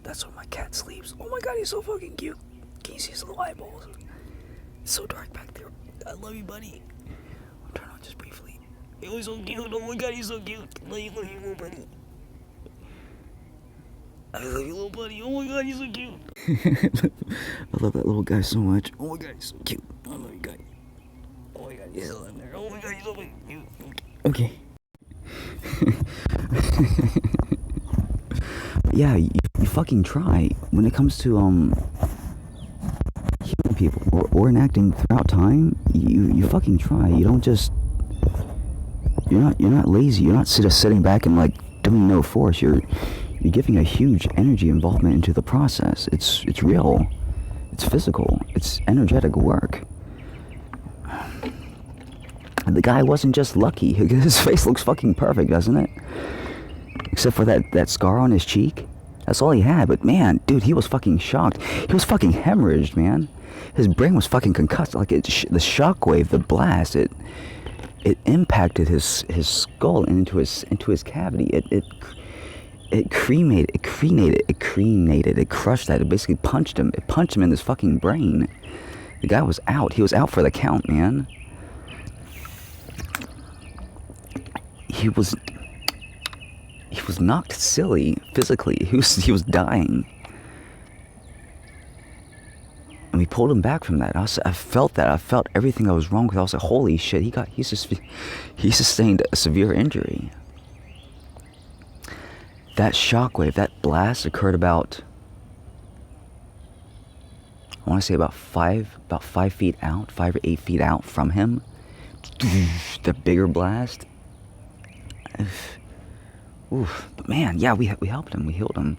That's where my cat sleeps. Oh my god, he's so fucking cute. Can you see his little eyeballs? It's so dark back there. I love you, buddy. I'll turn on just briefly. He's so cute. Oh my god, he's so cute. Love you, little buddy. I love you, little buddy. Oh my god, he's so cute. I love that little guy so much. Oh my god, he's so cute. I love you, guy. Oh my god, he's still in there. Oh my god, he's so fucking cute. Okay. Yeah, you fucking try. When it comes to healing people or enacting throughout time, you fucking try. You don't just you're not lazy. You're not sitting back and like doing no force. You're giving a huge energy involvement into the process. It's real. It's physical. It's energetic work. And the guy wasn't just lucky. His face looks fucking perfect, doesn't it? Except for that scar on his cheek. That's all he had. But man, dude, he was fucking shocked. He was fucking hemorrhaged, man. His brain was fucking concussed. Like the shockwave, the blast, it impacted his skull into his cavity. It cremated. It crushed that. It basically punched him. It punched him in his fucking brain. The guy was out. He was out for the count, man. He was knocked silly physically. He was dying. And we pulled him back from that. I felt that. I felt everything that was wrong with it. I was like, holy shit, he sustained a severe injury. That shockwave, that blast occurred about, I want to say about 5 feet out, 5 or 8 feet out from him. The bigger blast. Oof. But man, yeah, we helped him. We healed him.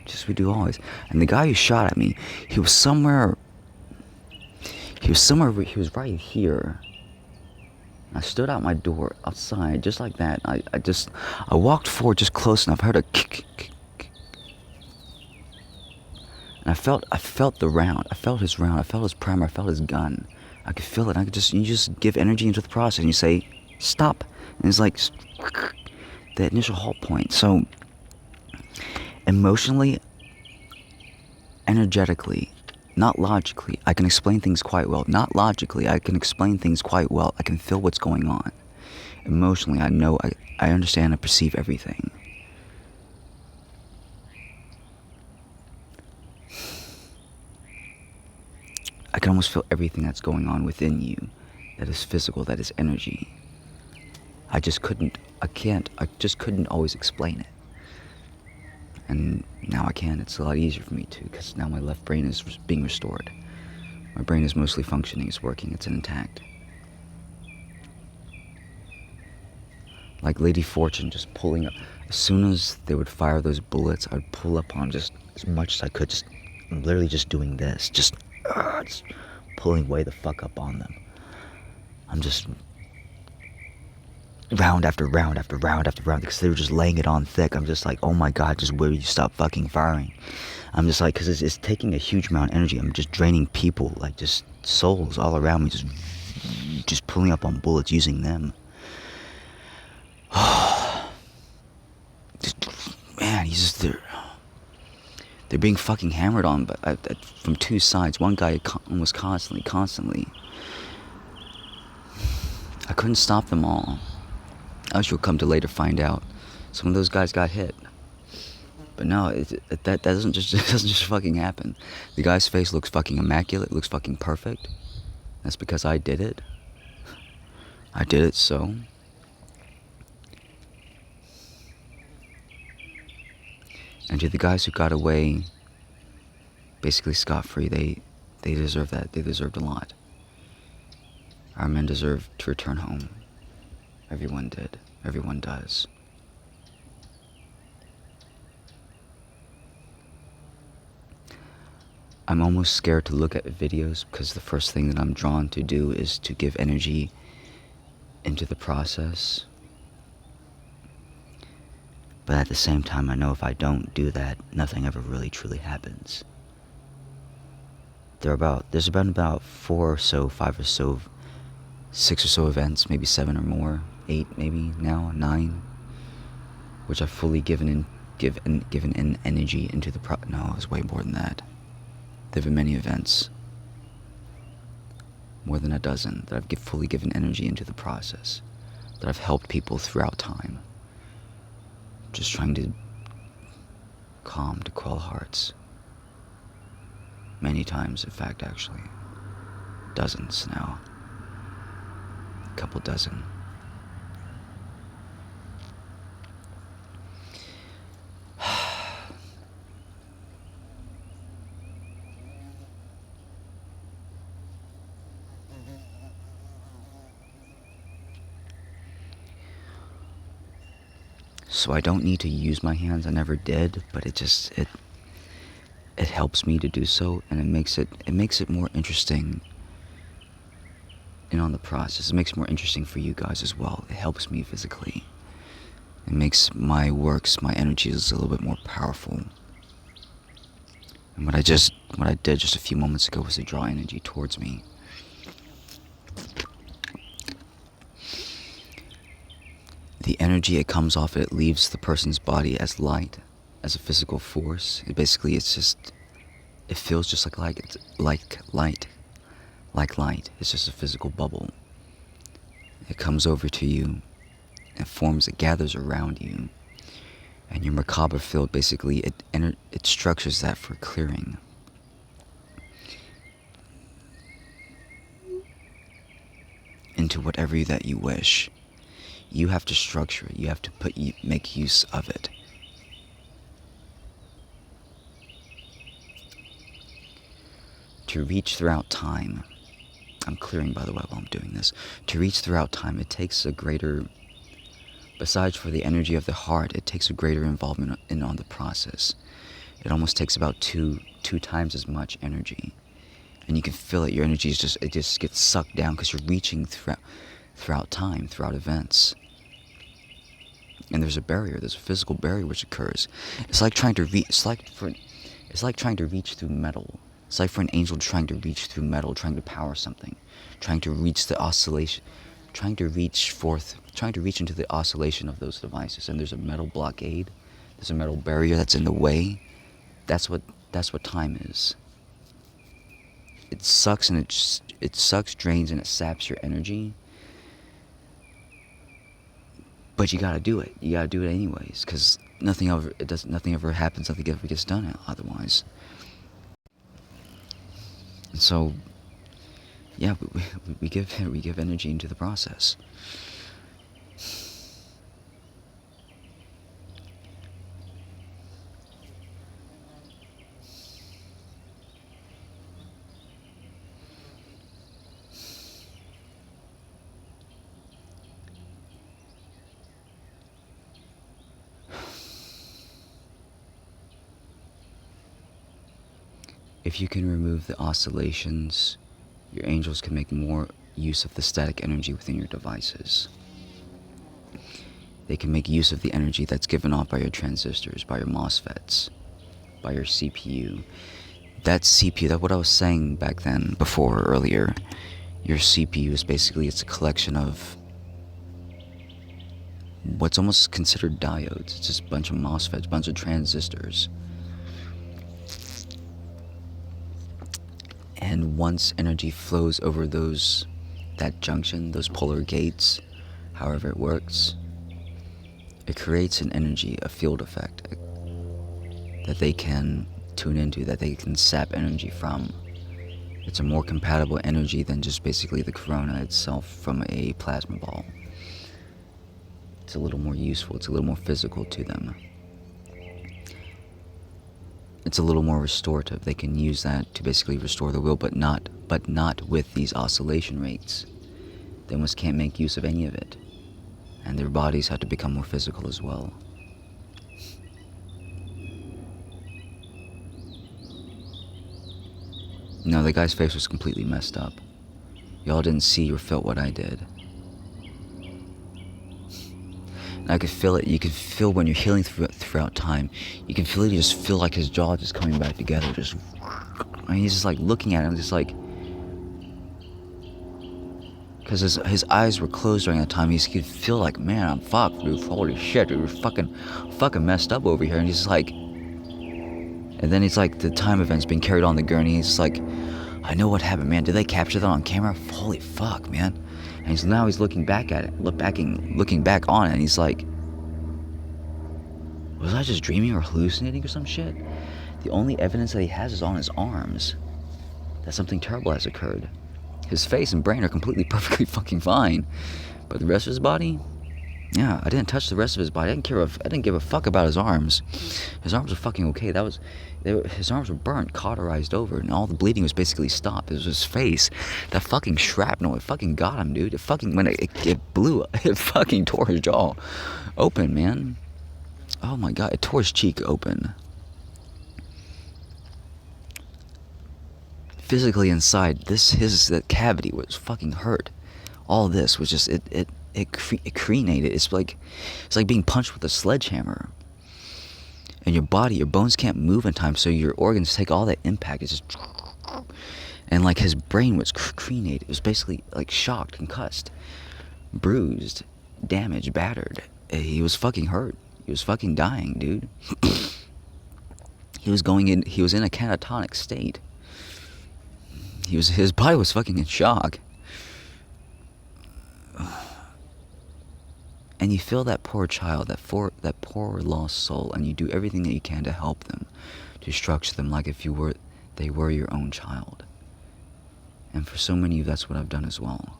Just we do always. And the guy who shot at me, he was right here. I stood out my door outside just like that. I walked forward just close enough. I heard a kick. And I felt the round. I felt his round. I felt his primer. I felt his gun. I could feel it. You just give energy into the process and you say, stop. And it's like the initial halt point. So emotionally, energetically, not logically, I can explain things quite well. Not logically, I can explain things quite well. I can feel what's going on. Emotionally, I know, I understand and perceive everything. I can almost feel everything that's going on within you. That is physical, that is energy. I just couldn't always explain it. And now I can. It's a lot easier for me to, because now my left brain is being restored. My brain is mostly functioning, it's working, it's intact. Like Lady Fortune, just pulling up. As soon as they would fire those bullets, I would pull up on just as much as I could. I'm literally just doing this. Just pulling way the fuck up on them. I'm just round after round after round after round, because they were just laying it on thick. I'm just like, oh my god, just will you stop fucking firing? I'm just like, because it's taking a huge amount of energy. I'm just draining people, like just souls all around me, just pulling up on bullets, using them. Man, they're being fucking hammered on from two sides. One guy was constantly. I couldn't stop them all. As you'll come to later find out, some of those guys got hit. But no, that doesn't just fucking happen. The guy's face looks fucking immaculate, looks fucking perfect. That's because I did it. I did it so. And to the guys who got away basically scot-free, they deserve that. They deserved a lot. Our men deserve to return home. Everyone did. Everyone does. I'm almost scared to look at videos, because the first thing that I'm drawn to do is to give energy into the process. But at the same time, I know if I don't do that, nothing ever really truly happens. There's been about 4 or so, 5 or so, 6 or so events, maybe 7 or more, 8 maybe now, 9. which I've fully given in energy into the no, it was way more than that. There have been many events, more than a dozen, that I've fully given energy into the process, that I've helped people throughout time, just trying to quell hearts. Many times, in fact, actually. Dozens now. A couple dozen. So I don't need to use my hands. I never did, but it helps me to do so, and it makes it more interesting. And on the process, it makes it more interesting for you guys as well. It helps me physically. It makes my energies a little bit more powerful. And what I did just a few moments ago was to draw energy towards me. The energy it comes off it leaves the person's body as light, as a physical force. It feels just like light. It's just a physical bubble. It comes over to you, it gathers around you, and your Merkaba field basically it structures that for clearing. Into whatever that you wish. You have to structure it. You have to make use of it. To reach throughout time, I'm clearing by the way while I'm doing this. To reach throughout time, it takes a greater, besides for the energy of the heart, it takes a greater involvement on the process. It almost takes about two times as much energy. And you can feel it, your energy just gets sucked down because you're reaching throughout time, throughout events. And there's a physical barrier which occurs. It's like trying to reach through metal. It's like for an angel trying to reach through metal, trying to power something, trying to reach the oscillation, trying to reach into the oscillation of those devices. And there's a metal blockade, there's a metal barrier that's in the way. That's what time is. It sucks, drains, and it saps your energy. But you gotta do it. You gotta do it anyways, because nothing ever happens. Nothing ever gets done otherwise. And so, yeah, we give energy into the process. If you can remove the oscillations, your angels can make more use of the static energy within your devices. They can make use of the energy that's given off by your transistors, by your MOSFETs, by your CPU. That CPU, that's what I was saying back then, earlier. Your CPU is basically, it's a collection of what's almost considered diodes. It's just a bunch of MOSFETs, a bunch of transistors. And once energy flows over that junction, those polar gates, however it works, it creates an energy, a field effect that they can tune into, that they can sap energy from. It's a more compatible energy than just basically the corona itself from a plasma ball. It's a little more useful, it's a little more physical to them. It's a little more restorative. They can use that to basically restore the will, but not with these oscillation rates. They almost can't make use of any of it. And their bodies have to become more physical as well. No, the guy's face was completely messed up. Y'all didn't see or felt what I did. And I could feel it. You can feel when you're healing throughout time. You can feel it. You just feel like his jaw just coming back together. He's just like looking at him, just like. Because his eyes were closed during that time. He could feel like, man, I'm fucked, dude. Holy shit, dude. We're fucking messed up over here. And he's like, and then he's like, the time event's being carried on the gurney. He's like, I know what happened, man. Did they capture that on camera? Holy fuck, man. And he's looking back at it, looking back on it, and he's like, was I just dreaming or hallucinating or some shit? The only evidence that he has is on his arms that something terrible has occurred. His face and brain are completely perfectly fucking fine, but the rest of his body, yeah, I didn't touch the rest of his body. I didn't give a fuck about his arms. His arms were fucking okay. His arms were burnt, cauterized over, and all the bleeding was basically stopped. It was his face. That fucking shrapnel, it fucking got him, dude. When it blew, it fucking tore his jaw open, man. Oh my god, it tore his cheek open. Physically inside, that cavity was fucking hurt. All this was just, it crenated. It's like being punched with a sledgehammer. And your bones can't move in time, so your organs take all that impact. It's just, and like his brain was crenated. It was basically like shocked, concussed, bruised, damaged, battered. He was fucking hurt. He was fucking dying, dude. He was in a catatonic state. His body was fucking in shock. And you feel that poor child, that poor lost soul, and you do everything that you can to help them, to structure them like if they were your own child. And for so many of you, that's what I've done as well.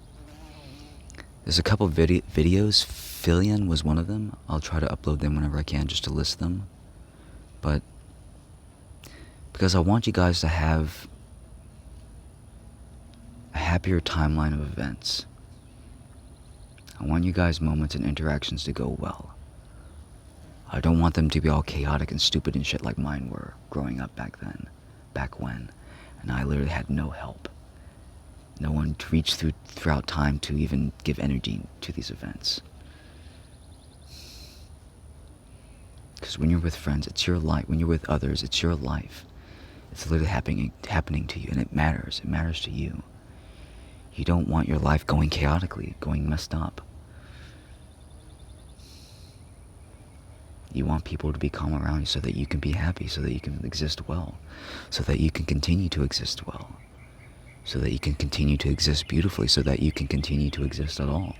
There's a couple videos. Filion was one of them. I'll try to upload them whenever I can just to list them. But because I want you guys to have a happier timeline of events. I want you guys' moments and interactions to go well. I don't want them to be all chaotic and stupid and shit like mine were growing up back when. And I literally had no help. No one to reach throughout time to even give energy to these events. Because when you're with friends, it's your life. When you're with others, it's your life. It's literally happening to you, and it matters. It matters to you. You don't want your life going chaotically, going messed up. You want people to be calm around you so that you can be happy, so that you can exist well, so that you can continue to exist well, so that you can continue to exist beautifully, so that you can continue to exist at all.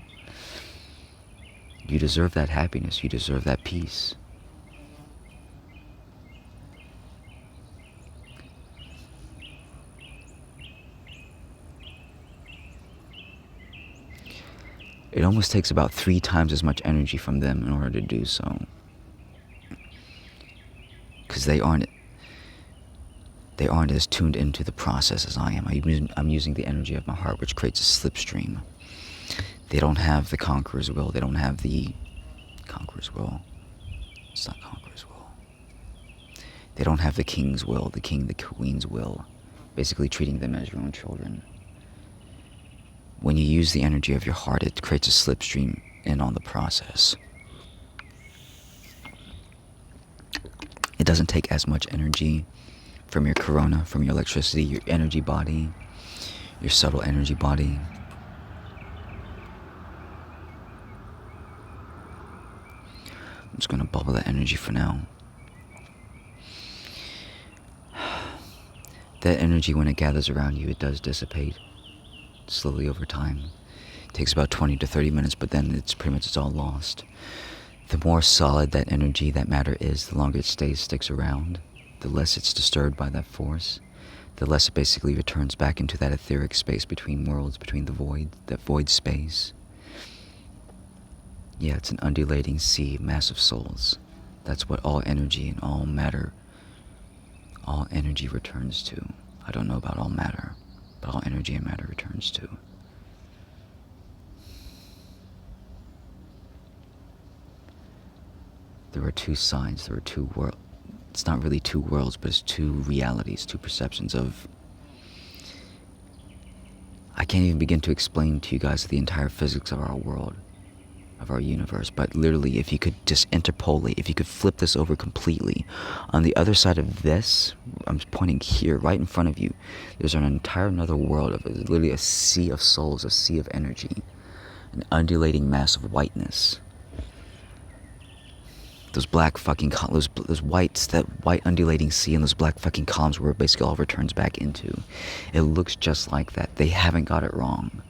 You deserve that happiness. You deserve that peace. It almost takes about 3 times as much energy from them in order to do so. Because they aren't as tuned into the process as I am. I'm using the energy of my heart, which creates a slipstream. They don't have the conqueror's will. They don't have the conqueror's will. It's not conqueror's will. They don't have the king's will, the queen's will. Basically treating them as your own children. When you use the energy of your heart, it creates a slipstream in on the process. It doesn't take as much energy from your corona, from your electricity, your energy body, your subtle energy body. I'm just going to bubble that energy for now. That energy, when it gathers around you, it does dissipate slowly over time. It takes about 20 to 30 minutes, but then it's all lost. The more solid that energy, that matter is, the longer it sticks around, the less it's disturbed by that force, the less it basically returns back into that etheric space between worlds, between the void, that void space. Yeah, it's an undulating sea of massive souls. That's what all energy and all matter, all energy returns to. I don't know about all matter, but all energy and matter returns to. There are 2 sides, there are 2 worlds. It's not really 2 worlds, but it's 2 realities, 2 perceptions of... I can't even begin to explain to you guys the entire physics of our world. of our universe. But literally, if you could just interpolate, if you could flip this over completely, on the other side of this, I'm pointing here, right in front of you, there's an entire another world of literally a sea of souls, a sea of energy, an undulating mass of whiteness. Those black fucking those whites, that white undulating sea and those black fucking columns where it basically all returns back into. It looks just like that. They haven't got it wrong.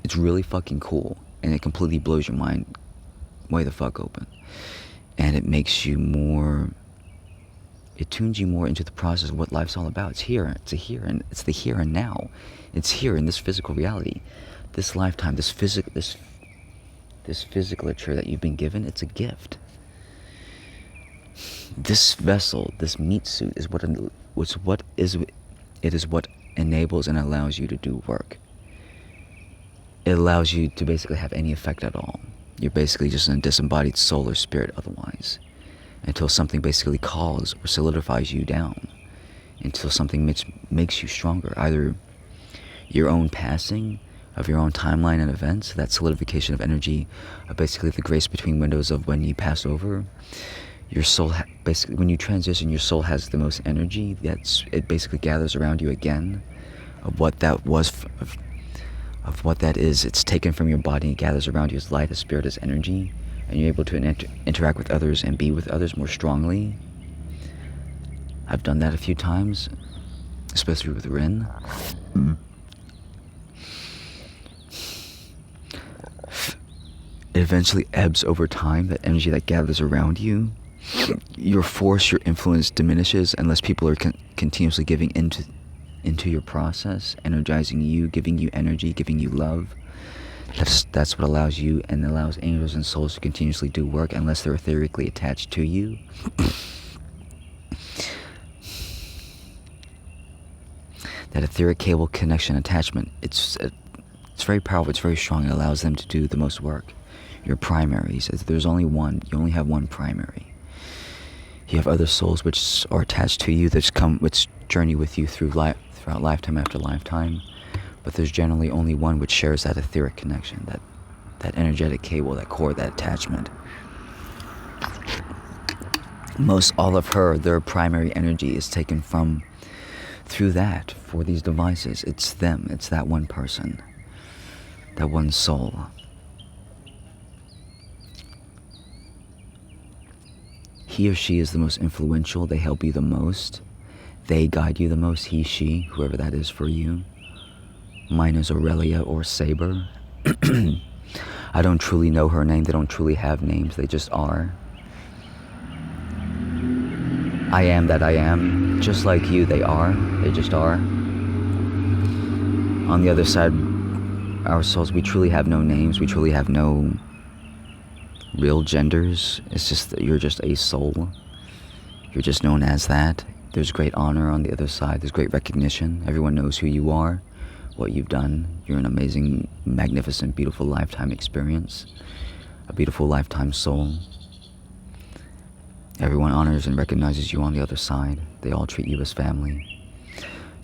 It's really fucking cool, and it completely blows your mind way the fuck open. And it makes you more, it tunes you more into the process of what life's all about. It's here, it's a here, and it's the here and now. It's here in this physical reality. This lifetime, this physicalature that you've been given, it's a gift. This vessel, this meat suit, is what enables and allows you to do work. It allows you to basically have any effect at all. You're basically just a disembodied soul or spirit otherwise, until something basically calls or solidifies you down, until something makes you stronger. Either your own passing of your own timeline and events, that solidification of energy, basically the grace between windows of when you pass over. Your soul, basically, when you transition, your soul has the most energy. It basically gathers around you again, of what that was, of what that is. It's taken from your body and gathers around you as light, as spirit, as energy, and you're able to interact with others and be with others more strongly. I've done that a few times, especially with Rin. It eventually ebbs over time, that energy that gathers around you. Your force, your influence diminishes unless people are continuously giving into your process, energizing you, giving you energy, giving you love. That's what allows you and allows angels and souls to continuously do work unless they're etherically attached to you. That etheric cable connection attachment, it's very powerful, it's very strong. It allows them to do the most work. Your primaries, there's only one. You only have one primary. You have other souls which are attached to you, which journey with you throughout lifetime after lifetime. But there's generally only one which shares that etheric connection, that energetic cable, that core, that attachment. All of their primary energy is taken through that for these devices. It's them. It's that one person, that one soul. He or she is the most influential. They help you the most. They guide you the most. He, she, whoever that is for you. Mine is Aurelia or Saber. I don't truly know her name. They don't truly have names. They just are. I am that I am. Just like you, they are. They just are. On the other side, our souls, we truly have no names. We truly have no real genders. It's just that you're just a soul. You're just known as that. There's great honor on the other side. There's great recognition. Everyone knows who you are, what you've done. You're an amazing, magnificent, beautiful lifetime experience. A beautiful lifetime soul. Everyone honors and recognizes you on the other side. They all treat you as family.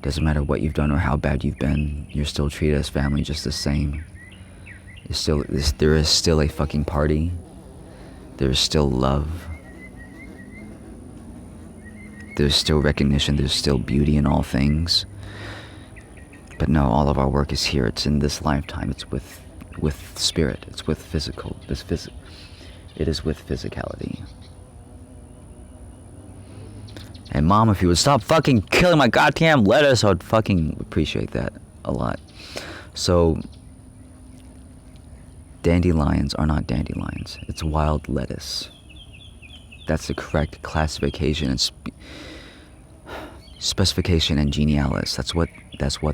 Doesn't matter what you've done or how bad you've been, you're still treated as family just the same. There is still a fucking party. There's still love. There's still recognition. There's still beauty in all things. But no, all of our work is here. It's in this lifetime. It's with spirit. It's with physical. It is with physicality. And Mom, if you would stop fucking killing my goddamn lettuce, I would fucking appreciate that a lot. So, dandelions are not dandelions. It's wild lettuce. That's the correct classification and specification and genealis. That's what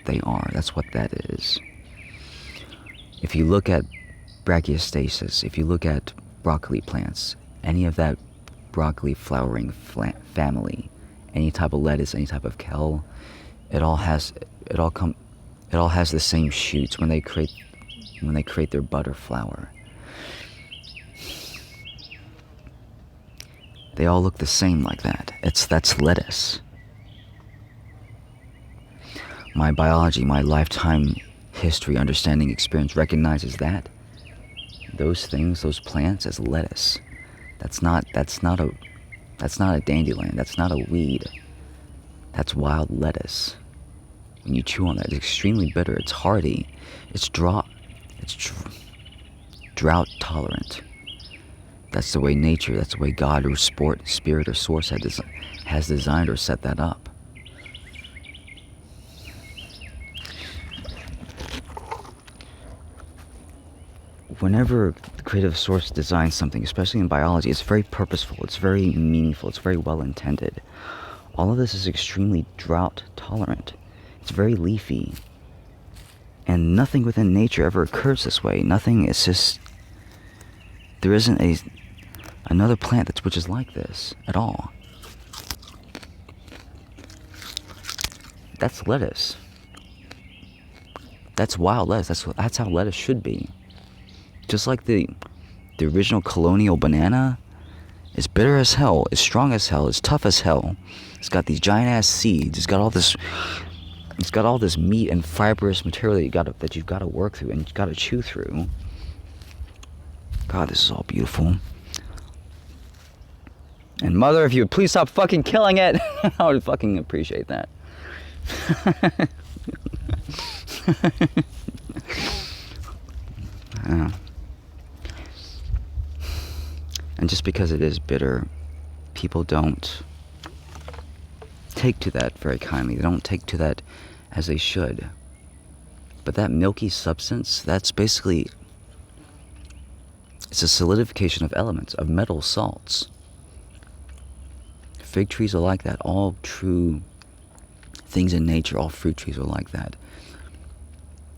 they are. That's what that is. If you look at brachiostasis, if you look at broccoli plants, any of that broccoli flowering family, any type of lettuce, any type of kale, it all has the same shoots when they create their butter flower. They all look the same like that. That's lettuce. My biology, my lifetime history, understanding, experience recognizes that those things, those plants, as lettuce. That's not a dandelion. That's not a weed. That's wild lettuce. When you chew on that, it's extremely bitter. It's hardy. It's drought tolerant. That's the way nature, that's the way God or spirit or source has designed or set that up. Whenever the creative source designs something, especially in biology, it's very purposeful, it's very meaningful, it's very well intended. All of this is extremely drought tolerant. It's very leafy. And nothing within nature ever occurs this way. Nothing is just... There isn't another plant which is like this at all. That's lettuce. That's wild lettuce. That's how lettuce should be. Just like the original colonial banana is bitter as hell, is strong as hell, is tough as hell. It's got these giant ass seeds. It's got all this meat and fibrous material that you've got to work through and you've got to chew through. God, this is all beautiful. And mother, if you would please stop fucking killing it, I would fucking appreciate that. And just because it is bitter, people don't take to that very kindly. They don't take to that as they should. But that milky substance, that's basically... It's a solidification of elements, of metal salts. Fig trees are like that. All true things in nature, all fruit trees are like that.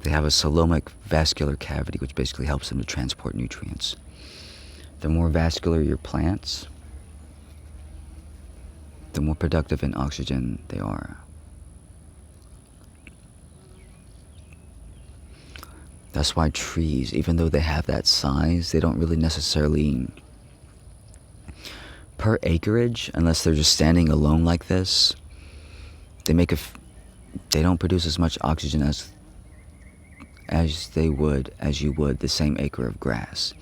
They have a coelomic vascular cavity, which basically helps them to transport nutrients. The more vascular your plants, the more productive in oxygen they are. That's why trees, even though they have that size, they don't really necessarily, per acreage, unless they're just standing alone like this, they don't produce as much oxygen as you would the same acre of grass.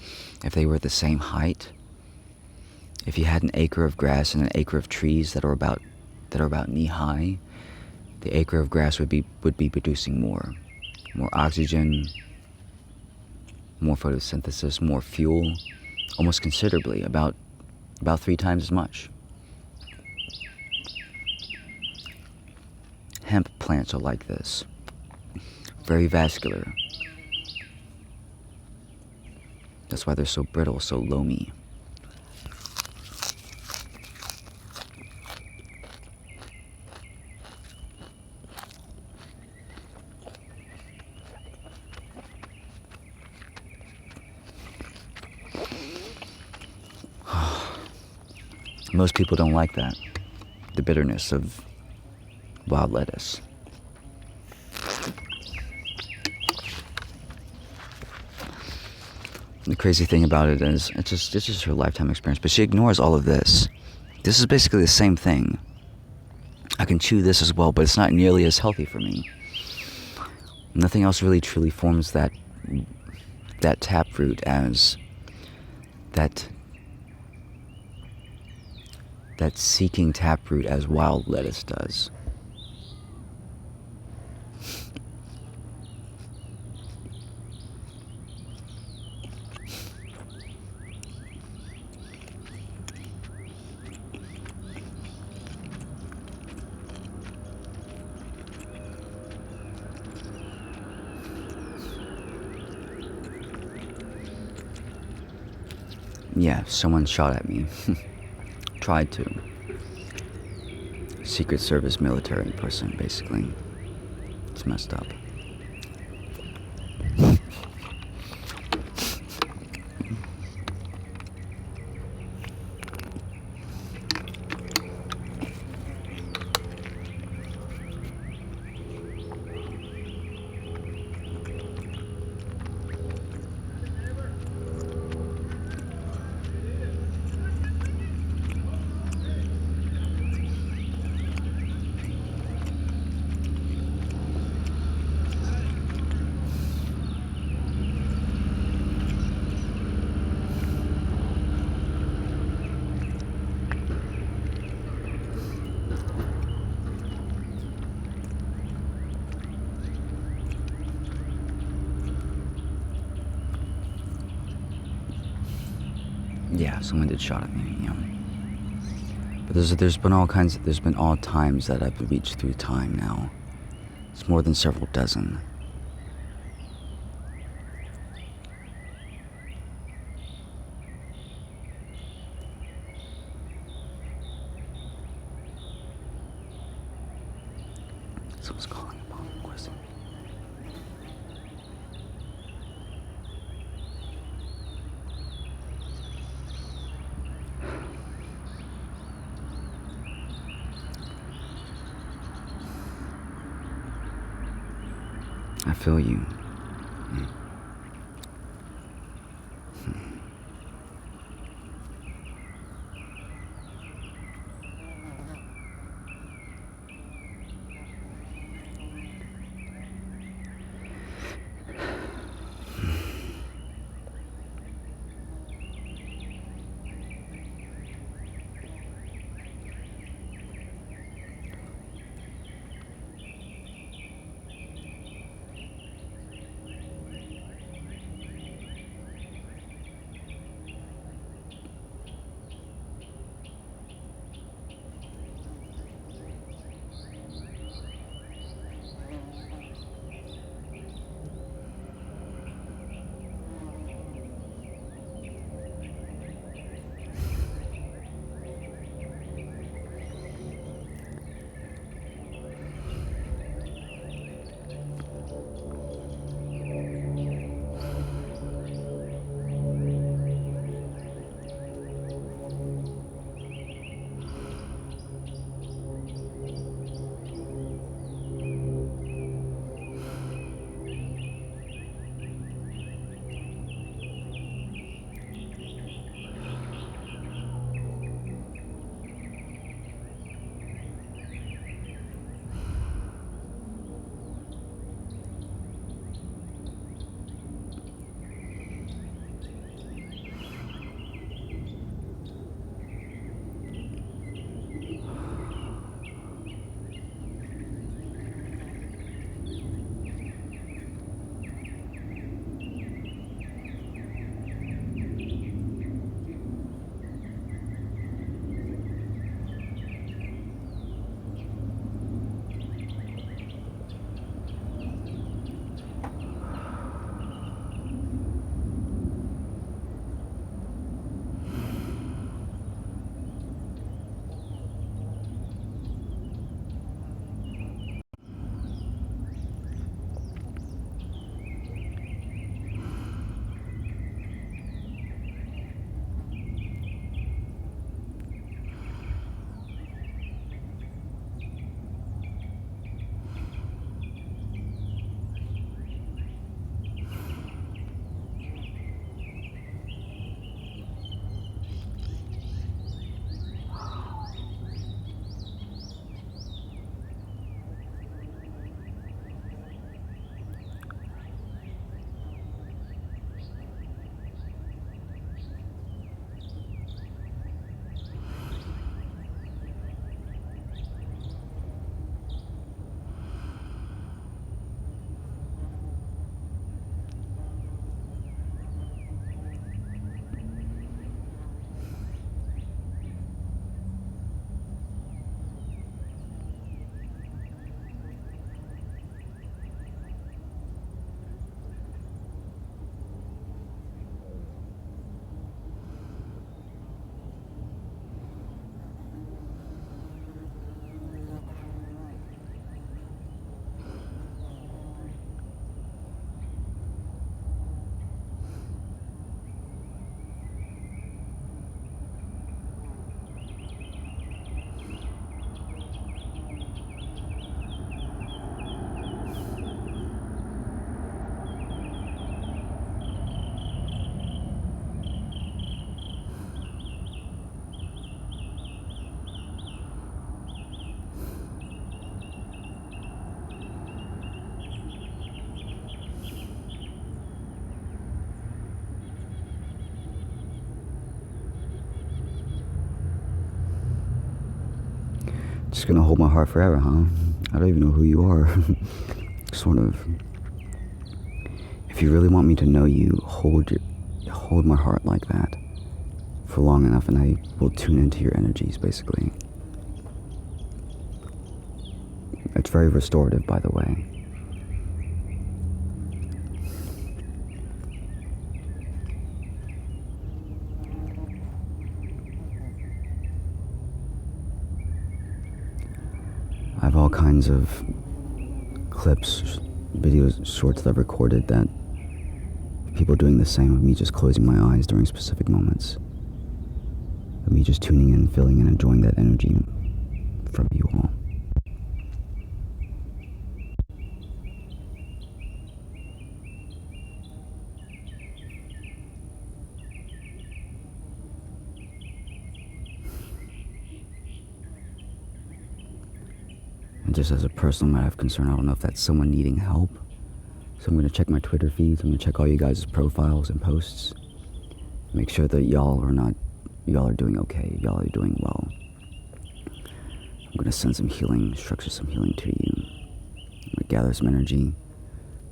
If they were at the same height, if you had an acre of grass and an acre of trees that are about knee high, the acre of grass would be producing more oxygen, more photosynthesis, more fuel, almost considerably, about 3 times as much. Hemp plants are like this, very vascular. That's why they're so brittle, so loamy. Most people don't like that, the bitterness of wild lettuce. The crazy thing about it is, it's just her lifetime experience, but she ignores all of this. This is basically the same thing. I can chew this as well, but it's not nearly as healthy for me. Nothing else really truly forms that taproot as that seeking taproot as wild lettuce does. Yeah, someone shot at me. Tried to. Secret Service military person, basically. It's messed up. Yeah, someone did shot at me, yeah. But there's been all times that I've reached through time now. It's more than several dozen. Someone's calling upon requesting. I feel you. Just gonna hold my heart forever, huh? I don't even know who you are. Sort of. If you really want me to know you, hold my heart like that. for long enough and I will tune into your energies, basically. It's very restorative, by the way. I have all kinds of clips, videos, shorts that I've recorded that people doing the same, of me just closing my eyes during specific moments. Of me just tuning in, feeling and enjoying that energy from you all. And just as a personal matter of concern, I don't know if that's someone needing help. So I'm going to check my Twitter feeds. I'm going to check all you guys' profiles and posts. Make sure that y'all are doing okay. Y'all are doing well. I'm going to send some healing, structure some healing to you. I'm going to gather some energy.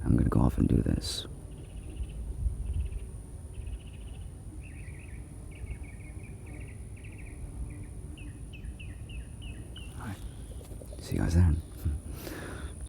I'm going to go off and do this. All right. See you guys then.